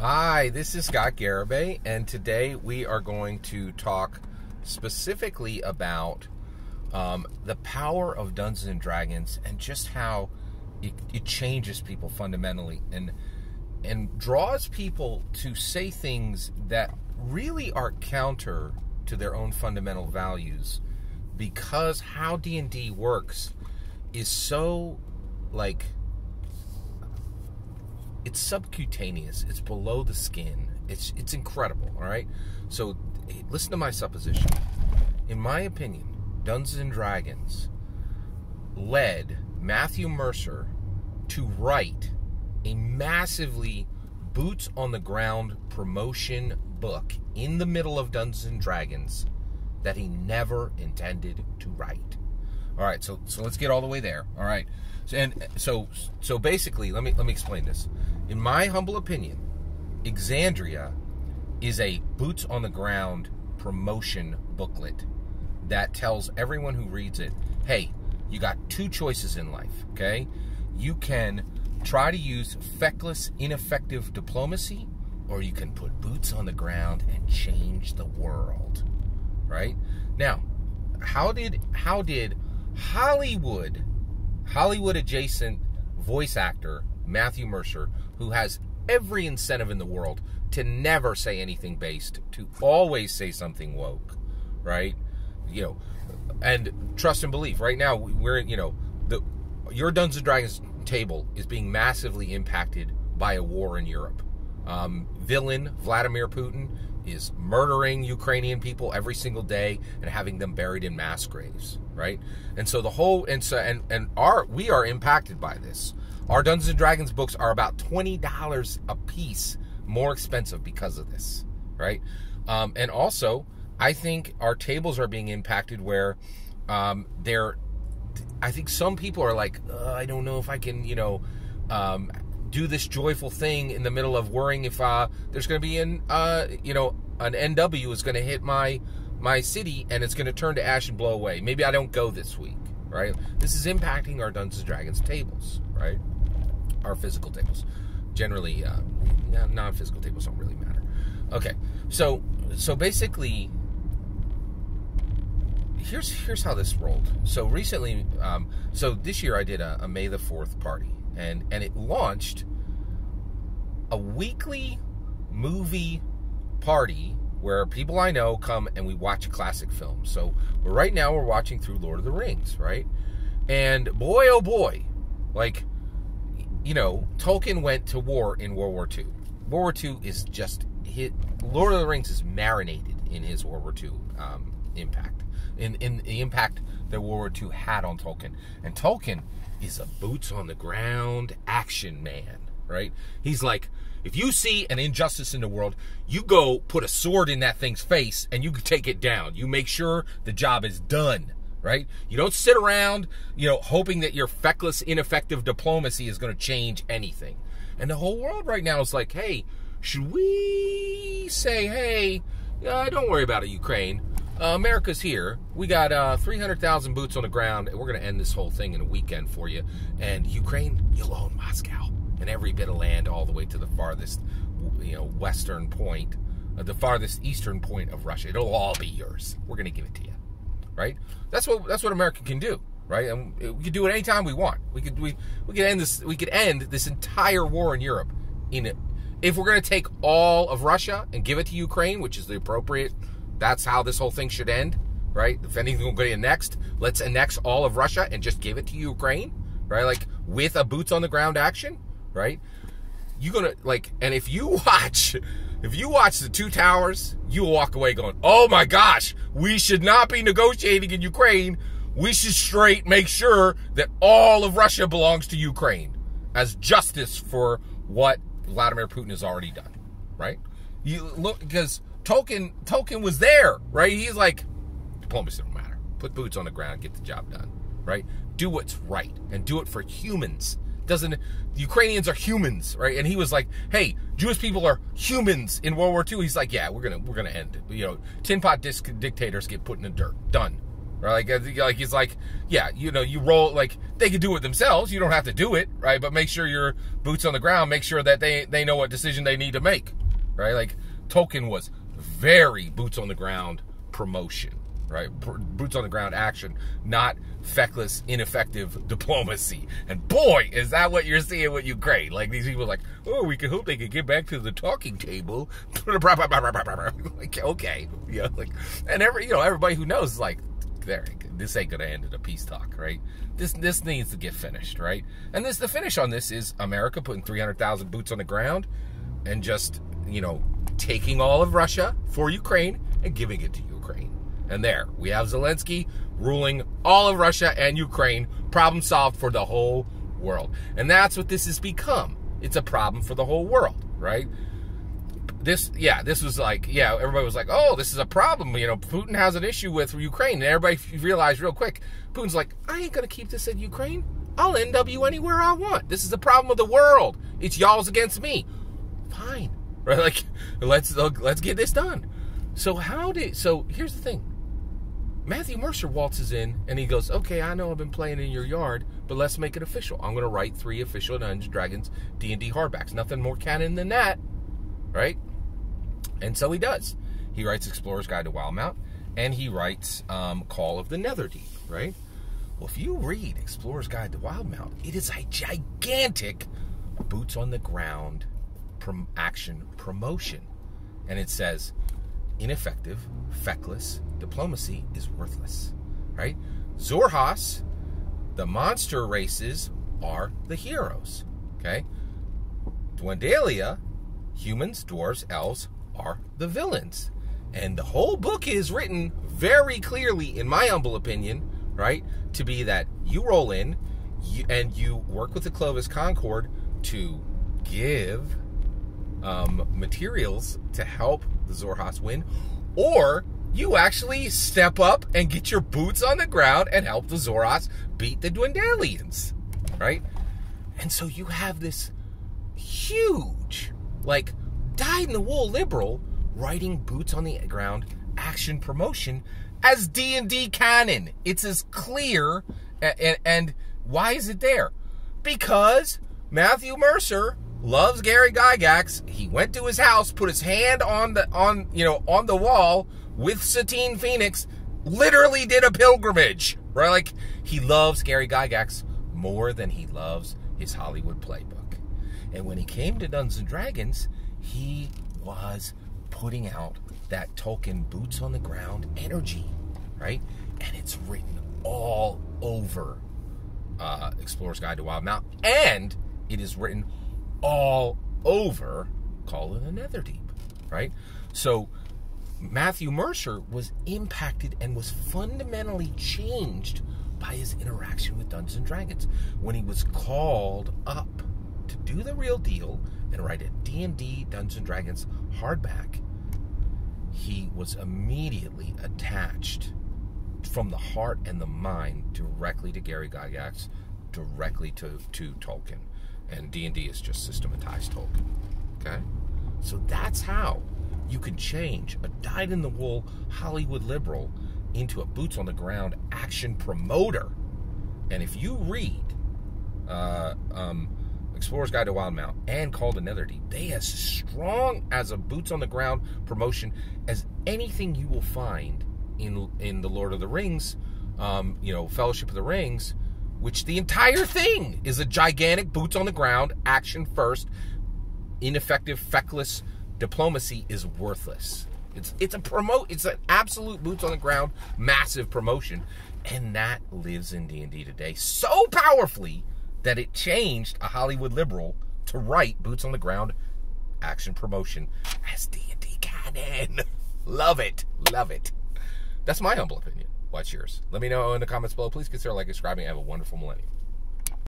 Hi, this is Scott Garibay, and today we are going to talk specifically about the power of Dungeons and Dragons and just how it changes people fundamentally and draws people to say things that really are counter to their own fundamental values, because how D&D works is so, like, it's subcutaneous. It's below the skin. It's incredible, all right? So listen to my supposition. In my opinion, Dungeons and Dragons led Matthew Mercer to write a massively boots-on-the-ground promotion book in the middle of Dungeons and Dragons that he never intended to write. All right, so let's get all the way there. All right, so basically, let me explain this. In my humble opinion, Exandria is a boots on the ground promotion booklet that tells everyone who reads it, hey, you got two choices in life. Okay, you can try to use feckless, ineffective diplomacy, or you can put boots on the ground and change the world. Right now, how did Hollywood adjacent voice actor Matthew Mercer, who has every incentive in the world to never say anything based, to always say something woke, right? And trust and believe. Right now, we're your Dungeons and Dragons table is being massively impacted by a war in Europe. Villain Vladimir Putin is murdering Ukrainian people every single day and having them buried in mass graves, right? And so we are impacted by this. Our Dungeons and Dragons books are about $20 a piece more expensive because of this, right? And also, I think our tables are being impacted where I think some people are like, I don't know if I can, do this joyful thing in the middle of worrying if there's going to be an NW is going to hit my city and it's going to turn to ash and blow away. Maybe I don't go this week, right? This is impacting our Dungeons and Dragons tables, right? Our physical tables. Generally, non-physical tables don't really matter. Okay, so basically, here's how this rolled. So recently, so this year I did a May the 4th party. And it launched a weekly movie party where people I know come and we watch classic films. So right now we're watching through Lord of the Rings, right? And boy, oh boy, like, Tolkien went to war in World War II. World War II is just Lord of the Rings is marinated in his World War II impact, in the impact that World War II had on Tolkien. And Tolkien is a boots-on-the-ground action man, right? He's like, if you see an injustice in the world, you go put a sword in that thing's face and you take it down. You make sure the job is done, right? You don't sit around, hoping that your feckless, ineffective diplomacy is going to change anything. And the whole world right now is like, hey, should we say, hey, don't worry about it, Ukraine. America's here. We got 300,000 boots on the ground, and we're going to end this whole thing in a weekend for you. And Ukraine, you'll own Moscow and every bit of land all the way to the farthest, western point, the farthest eastern point of Russia. It'll all be yours. We're going to give it to you, right? That's what America can do, right? And we could do it anytime we want. We could end this. We could end this entire war in Europe if we're going to take all of Russia and give it to Ukraine, which is the appropriate. That's how this whole thing should end, right? If anything will get annexed, let's annex all of Russia and just give it to Ukraine, right? Like, with a boots-on-the-ground action, right? You're gonna, and if you watch the Two Towers, you'll walk away going, oh my gosh, we should not be negotiating in Ukraine. We should straight make sure that all of Russia belongs to Ukraine as justice for what Vladimir Putin has already done, right? You look, because Tolkien was there, right? He's like, diplomacy don't matter. Put boots on the ground, get the job done, right? Do what's right and do it for humans. The Ukrainians are humans, right? And he was like, hey, Jewish people are humans in World War II. He's like, yeah, we're gonna end. Tin pot dictators get put in the dirt. Done, right? Like he's like, yeah, you know, you roll, like, they can do it themselves. You don't have to do it, right? But make sure your boots on the ground. Make sure that they know what decision they need to make, right? Like, Tolkien was very boots on the ground promotion, right? Boots on the ground action, not feckless, ineffective diplomacy. And boy, is that what you're seeing with Ukraine. Like, these people are like, oh, we can hope they can get back to the talking table. Like, okay. Yeah, like, and everybody who knows is like, this ain't gonna end in a peace talk, right? This needs to get finished, right? And the finish on this is America putting 300,000 boots on the ground and just, you know, taking all of Russia for Ukraine and giving it to Ukraine. And there, we have Zelensky ruling all of Russia and Ukraine. Problem solved for the whole world. And that's what this has become. It's a problem for the whole world, right? This was like, everybody was like, oh, this is a problem. You know, Putin has an issue with Ukraine. And everybody realized real quick, Putin's like, I ain't going to keep this in Ukraine. I'll NW anywhere I want. This is the problem of the world. It's y'all's against me. Fine. Right? Like, let's get this done. So here's the thing. Matthew Mercer waltzes in and he goes, okay, I know I've been playing in your yard, but let's make it official. I'm going to write 3 official Dungeons & Dragons D&D hardbacks. Nothing more canon than that, right? And so he does. He writes Explorer's Guide to Wildemount, and he writes Call of the Netherdeep, right? Well, if you read Explorer's Guide to Wildemount, it is a gigantic boots on the ground action promotion. And it says, ineffective, feckless diplomacy is worthless, right? Xhorhas, the monster races, are the heroes, okay? Dwendalia, humans, dwarves, elves, are the villains. And the whole book is written very clearly, in my humble opinion, right, to be that you roll in and you work with the Clovis Concord to give materials to help the Xhorhas win, or you actually step up and get your boots on the ground and help the Xhorhas beat the Dwendalians, right? And so you have this huge, like, dyed-in-the-wool liberal writing boots on the ground action promotion as D&D canon. It's as clear, and why is it there? Because Matthew Mercer loves Gary Gygax. He went to his house, put his hand on the wall with Satine Phoenix, literally did a pilgrimage, right? Like, he loves Gary Gygax more than he loves his Hollywood playbook. And when he came to Dungeons & Dragons, he was putting out that Tolkien boots on the ground energy, right? And it's written all over Explorer's Guide to Wildemount, and it is written all over Call of the Netherdeep, right? So Matthew Mercer was impacted and was fundamentally changed by his interaction with Dungeons & Dragons when he was called up to do the real deal and write a D&D Dungeons & Dragons hardback. He was immediately attached from the heart and the mind directly to Gary Gygax, directly to Tolkien. And D&D is just systematized Tolkien, okay? So that's how you can change a dyed-in-the-wool Hollywood liberal into a boots-on-the-ground action promoter. And if you read Explorer's Guide to Wildemount and Call of the Netherdeep, they as strong as a boots-on-the-ground promotion as anything you will find in the Lord of the Rings, Fellowship of the Rings, which the entire thing is a gigantic boots-on-the-ground, action-first, ineffective, feckless diplomacy is worthless. It's an absolute boots-on-the-ground, massive promotion, and that lives in D&D today so powerfully that it changed a Hollywood liberal to write boots-on-the-ground action promotion as D&D canon. Love it. Love it. That's my humble opinion. What's yours? Let me know in the comments below. Please consider liking, subscribing. Have a wonderful millennium.